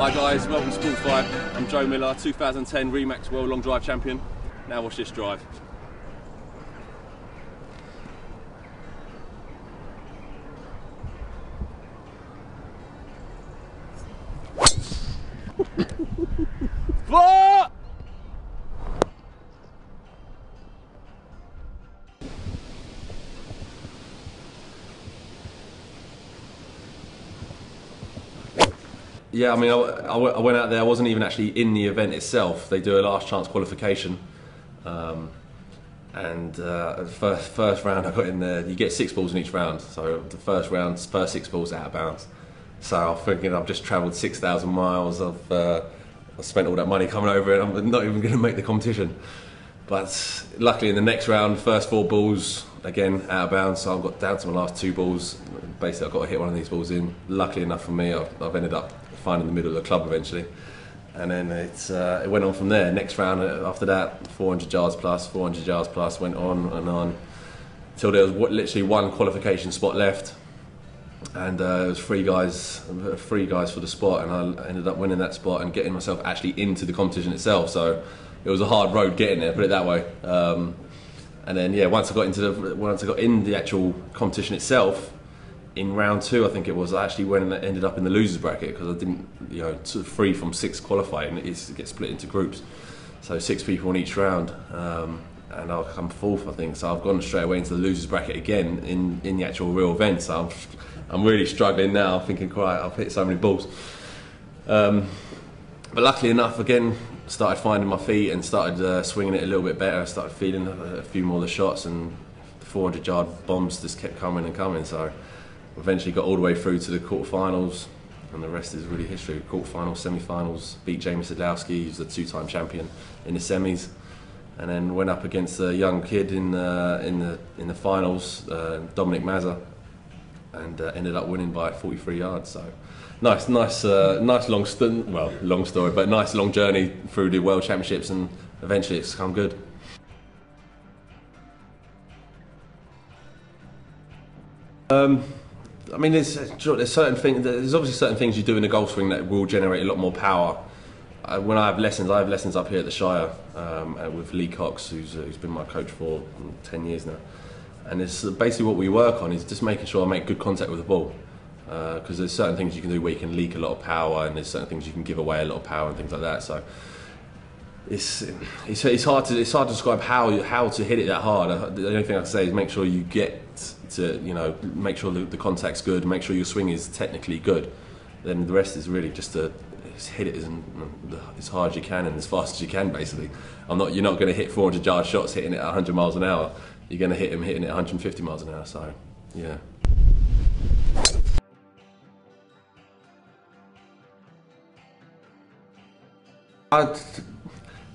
Hi guys, welcome to Sportsvibe. I'm Joe Miller, 2010 Remax World Long Drive Champion. Now watch this drive. What? Yeah, I mean, I went out there. I wasn't even actually in the event itself. They do a last chance qualification, and first round I got in there. You get 6 balls in each round, so the first 6 balls out of bounds. So I'm thinking I've just travelled 6,000 miles. I've spent all that money coming over, and I'm not even going to make the competition. But luckily, in the next round, first 4 balls again out of bounds. So I've got down to my last 2 balls. Basically, I've got to hit one of these balls in. Luckily enough for me, I've ended up finding the middle of the club eventually, and then it went on from there. Next round after that, 400 yards plus, 400 yards plus, went on and on till there was literally 1 qualification spot left, and it was 3 guys for the spot, and I ended up winning that spot and getting myself actually into the competition itself. So it was a hard road getting there, put it that way. And then yeah, once I got in the actual competition itself, in round 2, I think it was, I actually went and ended up in the losers bracket because I didn't, you know, 3 from 6 qualify, and it gets split into groups, so 6 people in each round, and I'll come 4th, I think. So I've gone straight away into the losers bracket again in the actual real event. So I'm really struggling now, thinking, quite, I've hit so many balls. But luckily enough, again, started finding my feet and started swinging it a little bit better. I started feeling a few more of the shots, and the 400-yard bombs just kept coming and coming. So eventually got all the way through to the quarterfinals, and the rest is really history. Quarterfinals, semi-finals, beat Jamie Sadowski, who's the 2-time champion in the semis, and then went up against a young kid in the finals, Dominic Mazza, and ended up winning by 43 yards. So nice long story, but nice long journey through the World Championships, and eventually it's come good. I mean, there's certain things. There's obviously certain things you do in the golf swing that will generate a lot more power. When I have lessons up here at the Shire with Lee Cox, who's been my coach for 10 years now. And it's basically what we work on is just making sure I make good contact with the ball. Because there's certain things you can do where you can leak a lot of power, and there's certain things you can give away a lot of power and things like that. So it's hard to describe how to hit it that hard. The only thing I can say is make sure you get to, you know, make sure the contact's good, make sure your swing is technically good. Then the rest is really just to hit it as hard as you can and as fast as you can. Basically, you're not going to hit 400-yard shots hitting it at 100 miles an hour. You're going to hit them hitting it at 150 miles an hour. So yeah. A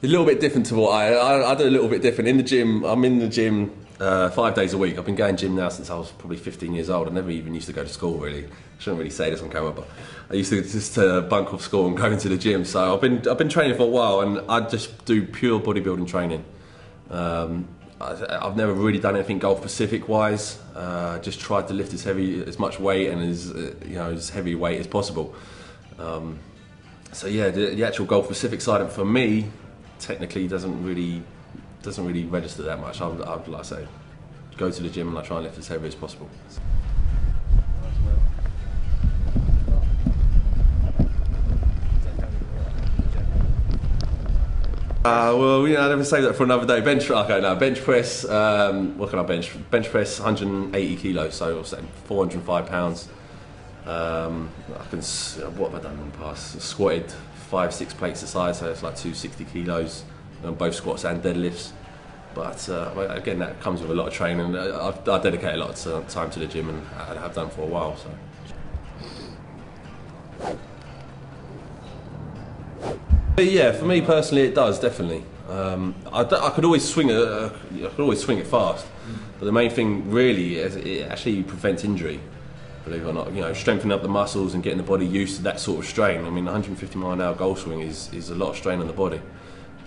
little bit different to what I do. A little bit different in the gym. I'm in the gym 5 days a week. I've been going gym now since I was probably 15 years old. I never even used to go to school, really. I shouldn't really say this on camera, but I used to just bunk off school and go into the gym. So I've been training for a while, and I just do pure bodybuilding training. I've never really done anything Gulf Pacific wise. Just tried to lift as much weight and as heavy weight as possible. So yeah, the actual Gulf Pacific side of it for me technically doesn't really register that much. I'd like to say, go to the gym and I try and lift as heavy as possible. Well, you know, I never say that for another day. Bench press. What can I bench? Bench press 180 kilos, so what's that, 405 pounds. What have I done in the past? Squatted 5-6 plates aside, so it's like 260 kilos on both squats and deadlifts. But again, that comes with a lot of training. I dedicate a lot of time to the gym, and I have done for a while. So. But yeah, for me personally, it does definitely. I could always swing it fast, but the main thing really is it actually prevents injury. Believe it or not, you know, strengthening up the muscles and getting the body used to that sort of strain. I mean, 150 mile an hour golf swing is a lot of strain on the body,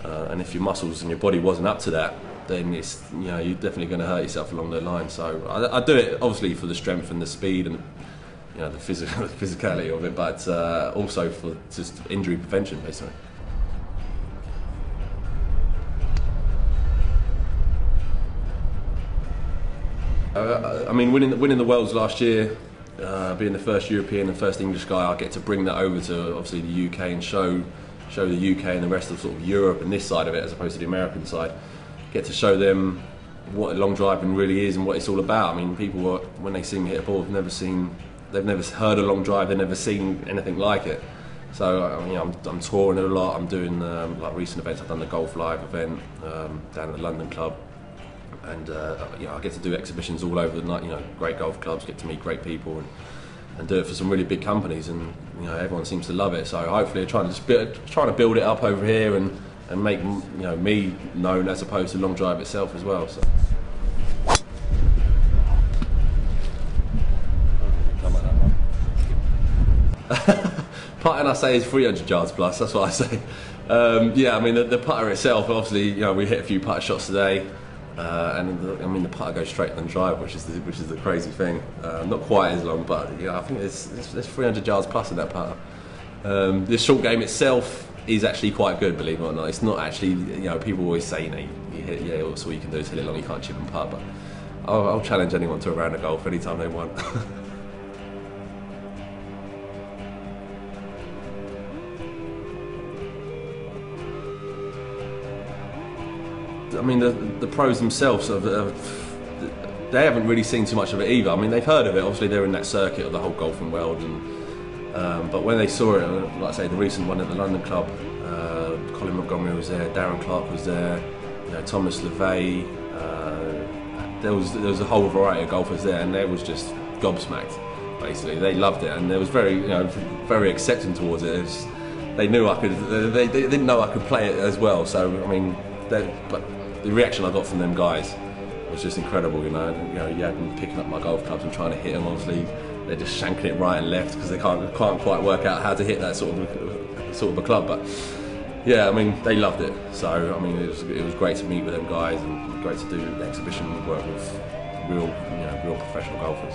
and if your muscles and your body wasn't up to that, then it's, you know, you're definitely going to hurt yourself along the line. So I do it obviously for the strength and the speed and you know, the physicality of it, but also for just injury prevention, basically. I mean, winning the Worlds last year, being the first European and first English guy, I get to bring that over to obviously the UK and show the UK and the rest of sort of Europe and this side of it, as opposed to the American side. Get to show them what long driving really is and what it's all about. I mean, people when they see me hit a ball, they've never heard of long drive, they've never seen anything like it. So you know, I'm touring a lot. I'm doing like recent events. I've done the Golf Live event down at the London Club. And you know, I get to do exhibitions all over the night. You know, great golf clubs, get to meet great people, and do it for some really big companies. And you know, everyone seems to love it. So hopefully, trying to build it up over here and make, you know, me known as opposed to long drive itself as well. So. Putting, I say, is 300 yards plus. That's what I say. Yeah, I mean the putter itself. Obviously, you know, we hit a few putter shots today. And I mean the putter goes straighter than drive, which is the crazy thing. Not quite as long, but yeah, I think there's 300 yards plus in that putter. The short game itself is actually quite good, believe it or not. It's not actually, you know, people always say, you know, you hit, yeah, that's all you can do is hit it long, you can't chip and putt. But I'll challenge anyone to a round of golf anytime they want. I mean, the pros themselves, they haven't really seen too much of it either. I mean, they've heard of it. Obviously, they're in that circuit of the whole golfing world, but when they saw it, like I say, the recent one at the London Club, Colin Montgomery was there, Darren Clark was there, you know, Thomas LeVay. There was a whole variety of golfers there, and they was just gobsmacked. Basically, they loved it, and they was very, you know, very accepting towards it. They knew I could. They didn't know I could play it as well. So I mean, but the reaction I got from them guys was just incredible, you know. You had them picking up my golf clubs and trying to hit them. Obviously, they're just shanking it right and left because they can't quite work out how to hit that sort of a club. But yeah, I mean, they loved it. So I mean, it was great to meet with them guys and great to do the exhibition work with real professional golfers.